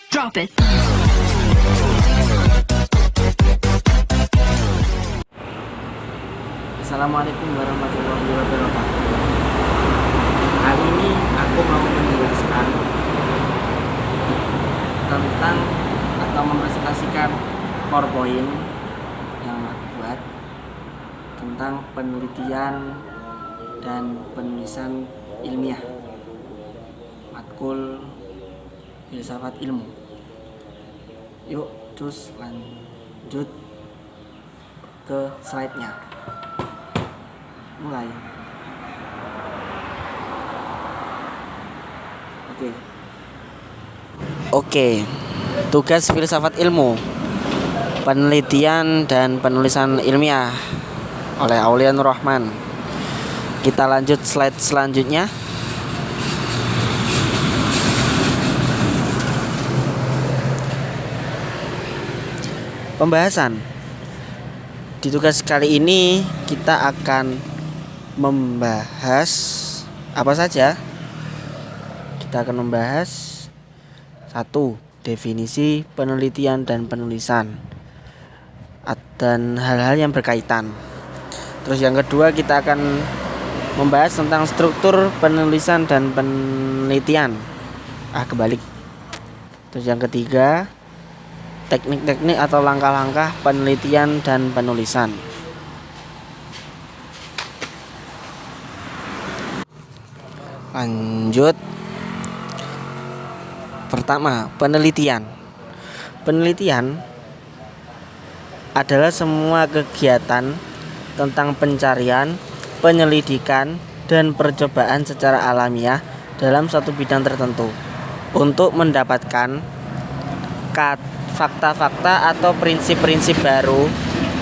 Drop it. Assalamualaikum warahmatullahi wabarakatuh. Kali ini aku mau menjelaskan tentang atau mempresentasikan PowerPoint yang aku buat tentang penelitian dan penulisan ilmiah matkul filsafat ilmu. Yuk terus lanjut ke slide-nya. Mulai. Oke. Tugas filsafat ilmu, penelitian dan penulisan ilmiah oleh Aulia Nur Rahman. Kita lanjut slide selanjutnya. Pembahasan. Di tugas kali ini kita akan membahas apa saja? Kita akan membahas 1. Definisi penelitian dan penulisan dan hal-hal yang berkaitan. Terus yang kedua kita akan membahas tentang struktur penulisan dan penelitian. Kebalik. Terus yang ketiga, teknik-teknik atau langkah-langkah penelitian dan penulisan. Lanjut. Pertama, penelitian. Penelitian adalah semua kegiatan tentang pencarian, penyelidikan, dan percobaan secara alamiah dalam suatu bidang tertentu untuk mendapatkan fakta-fakta atau prinsip-prinsip baru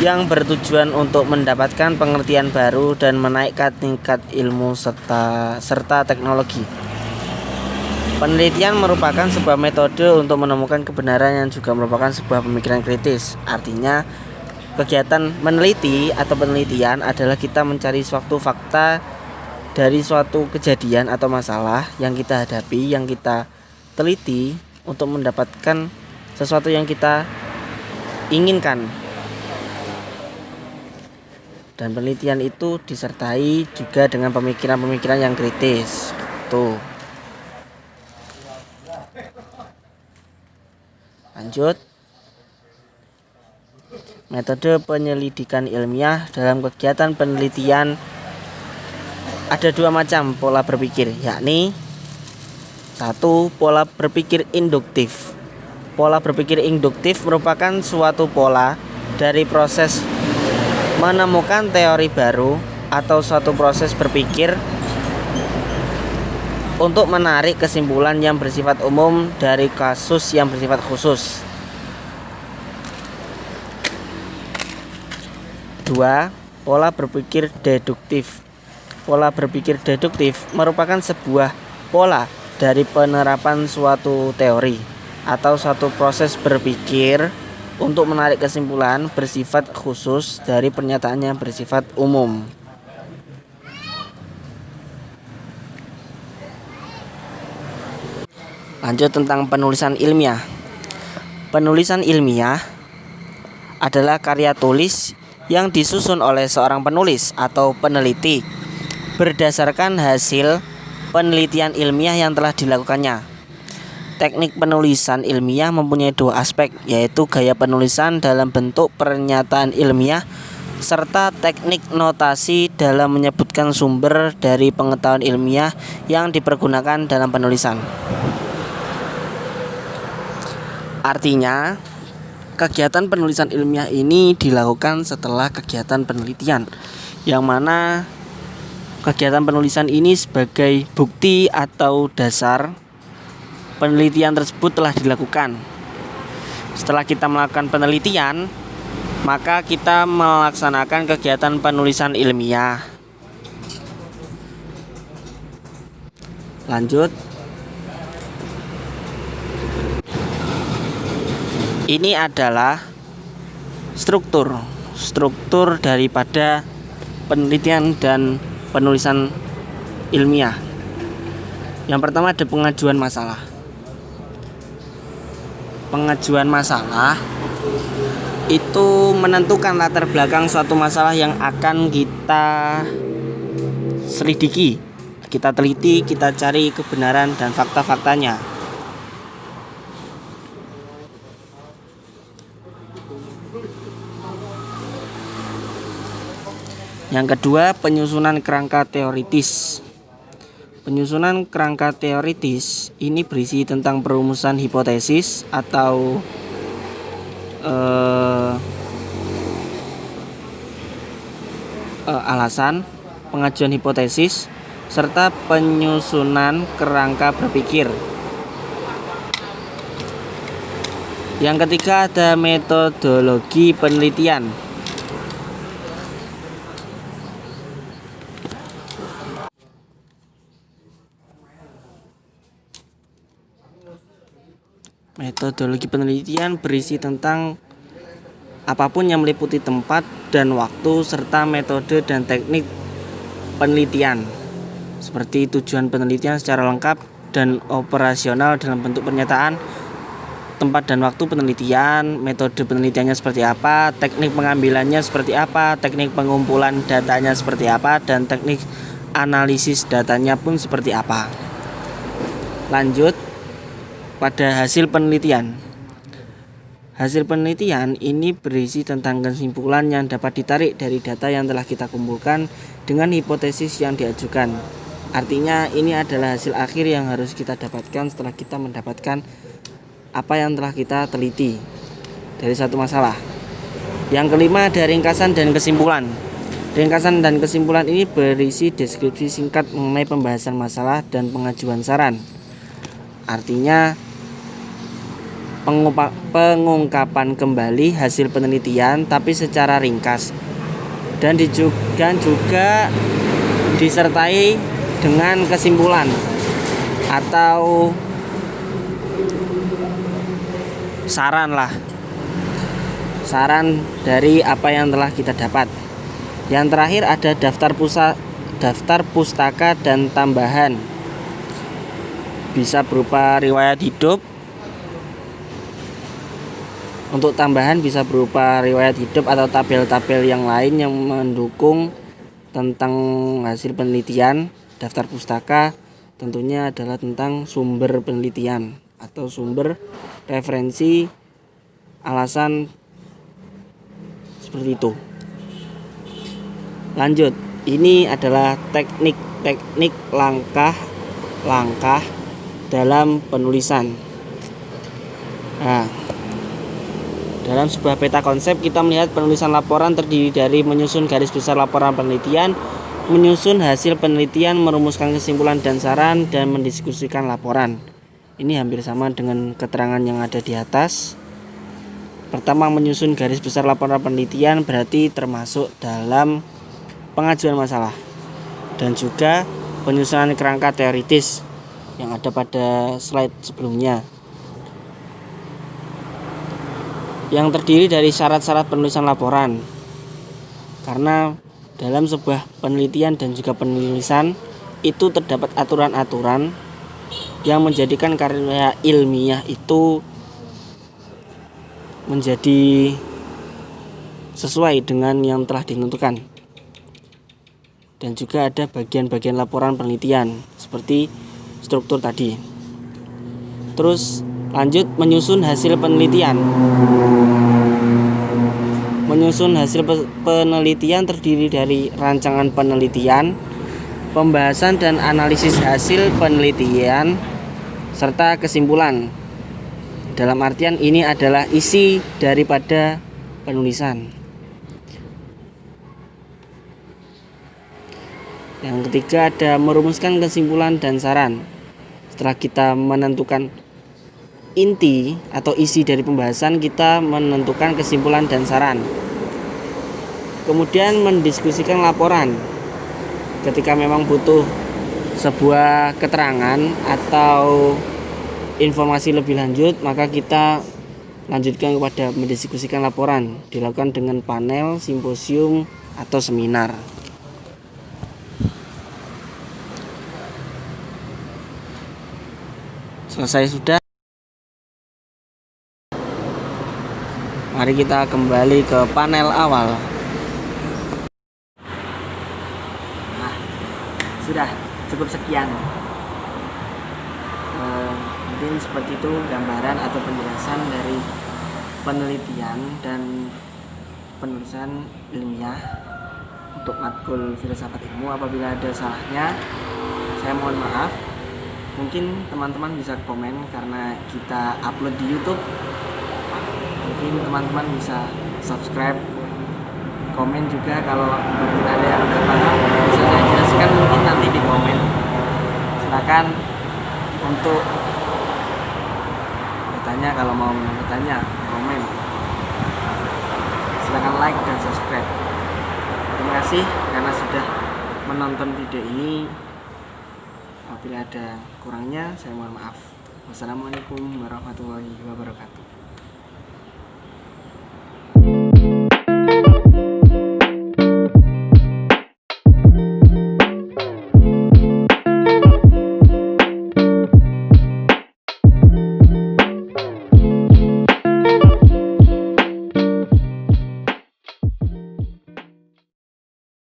yang bertujuan untuk mendapatkan pengertian baru dan menaikkan tingkat ilmu serta teknologi. Penelitian merupakan sebuah metode untuk menemukan kebenaran yang juga merupakan sebuah pemikiran kritis. Artinya, kegiatan meneliti atau penelitian adalah kita mencari suatu fakta dari suatu kejadian atau masalah yang kita hadapi, yang kita teliti untuk mendapatkan sesuatu yang kita inginkan. Dan penelitian itu disertai juga dengan pemikiran-pemikiran yang kritis. Tuh. Lanjut. Metode penyelidikan ilmiah dalam kegiatan penelitian ada 2 macam pola berpikir, yakni 1. Pola berpikir induktif. Pola berpikir induktif merupakan suatu pola dari proses menemukan teori baru atau suatu proses berpikir untuk menarik kesimpulan yang bersifat umum dari kasus yang bersifat khusus. 2. Pola berpikir deduktif. Pola berpikir deduktif merupakan sebuah pola dari penerapan suatu teori atau suatu proses berpikir untuk menarik kesimpulan bersifat khusus dari pernyataan yang bersifat umum. Lanjut tentang penulisan ilmiah. Penulisan ilmiah adalah karya tulis yang disusun oleh seorang penulis atau peneliti berdasarkan hasil penelitian ilmiah yang telah dilakukannya. Teknik penulisan ilmiah mempunyai 2 aspek, yaitu gaya penulisan dalam bentuk pernyataan ilmiah serta teknik notasi dalam menyebutkan sumber dari pengetahuan ilmiah yang dipergunakan dalam penulisan. Artinya, kegiatan penulisan ilmiah ini dilakukan setelah kegiatan penelitian, yang mana kegiatan penulisan ini sebagai bukti atau dasar penelitian tersebut telah dilakukan. Setelah kita melakukan penelitian, maka kita melaksanakan kegiatan penulisan ilmiah. Lanjut. Ini adalah struktur daripada penelitian dan penulisan ilmiah. Yang pertama ada pengajuan masalah. pengajuan masalah itu menentukan latar belakang suatu masalah yang akan kita selidiki, kita teliti, kita cari kebenaran dan fakta-faktanya. Yang kedua, penyusunan kerangka teoritis. Penyusunan kerangka teoritis ini berisi tentang perumusan hipotesis atau alasan, pengajuan hipotesis, serta penyusunan kerangka berpikir. Yang ketiga, ada metodologi penelitian. Metodologi penelitian berisi tentang apapun yang meliputi tempat dan waktu serta metode dan teknik penelitian, seperti tujuan penelitian secara lengkap dan operasional dalam bentuk pernyataan, tempat dan waktu penelitian, metode penelitiannya seperti apa, teknik pengambilannya seperti apa, teknik pengumpulan datanya seperti apa, dan teknik analisis datanya pun seperti apa. Lanjut pada hasil penelitian. Hasil penelitian ini berisi tentang kesimpulan yang dapat ditarik dari data yang telah kita kumpulkan dengan hipotesis yang diajukan. Artinya ini adalah hasil akhir yang harus kita dapatkan setelah kita mendapatkan apa yang telah kita teliti dari satu masalah. Yang kelima, ada ringkasan dan kesimpulan. Ringkasan dan kesimpulan ini berisi deskripsi singkat mengenai pembahasan masalah dan pengajuan saran. Artinya pengungkapan kembali hasil penelitian tapi secara ringkas dan juga disertai dengan kesimpulan atau saran dari apa yang telah kita dapat. Yang terakhir ada daftar pustaka dan tambahan, bisa berupa riwayat hidup. Untuk tambahan bisa berupa riwayat hidup atau tabel-tabel yang lain yang mendukung tentang hasil penelitian. Daftar pustaka tentunya adalah tentang sumber penelitian atau sumber referensi, alasan, seperti itu. Lanjut, ini adalah teknik langkah-langkah dalam penulisan. Nah, dalam sebuah peta konsep kita melihat penulisan laporan terdiri dari menyusun garis besar laporan penelitian, menyusun hasil penelitian, merumuskan kesimpulan dan saran, dan mendiskusikan laporan. Ini hampir sama dengan keterangan yang ada di atas. Pertama, menyusun garis besar laporan penelitian berarti termasuk dalam pengajuan masalah dan juga penyusunan kerangka teoritis yang ada pada slide sebelumnya, yang terdiri dari syarat-syarat penulisan laporan. Karena dalam sebuah penelitian dan juga penulisan itu terdapat aturan-aturan yang menjadikan karya ilmiah itu menjadi sesuai dengan yang telah ditentukan. Dan juga ada bagian-bagian laporan penelitian seperti struktur tadi. Terus lanjut, menyusun hasil penelitian. Menyusun hasil penelitian terdiri dari rancangan penelitian, pembahasan dan analisis hasil penelitian, serta kesimpulan. Dalam artian ini adalah isi daripada penulisan. Yang ketiga ada merumuskan kesimpulan dan saran. Setelah kita menentukan inti atau isi dari pembahasan, kita menentukan kesimpulan dan saran. Kemudian mendiskusikan laporan. Ketika memang butuh sebuah keterangan atau informasi lebih lanjut, maka kita lanjutkan kepada mendiskusikan laporan. Dilakukan dengan panel, simposium, atau seminar. Selesai sudah. Mari kita kembali ke panel awal. Nah, sudah cukup sekian. Mungkin seperti itu gambaran atau penjelasan dari penelitian dan penulisan ilmiah untuk matkul filsafat ilmu. Apabila ada salahnya, saya mohon maaf. Mungkin teman-teman bisa komen karena kita upload di YouTube. Mungkin teman-teman bisa subscribe, komen juga kalau mungkin ada yang tidak paham bisa saya jelaskan mungkin nanti di komen. Silakan untuk bertanya, kalau mau bertanya komen. Silakan like dan subscribe. Terima kasih karena sudah menonton video ini. Apabila ada kurangnya saya mohon maaf. Wassalamualaikum warahmatullahi wabarakatuh.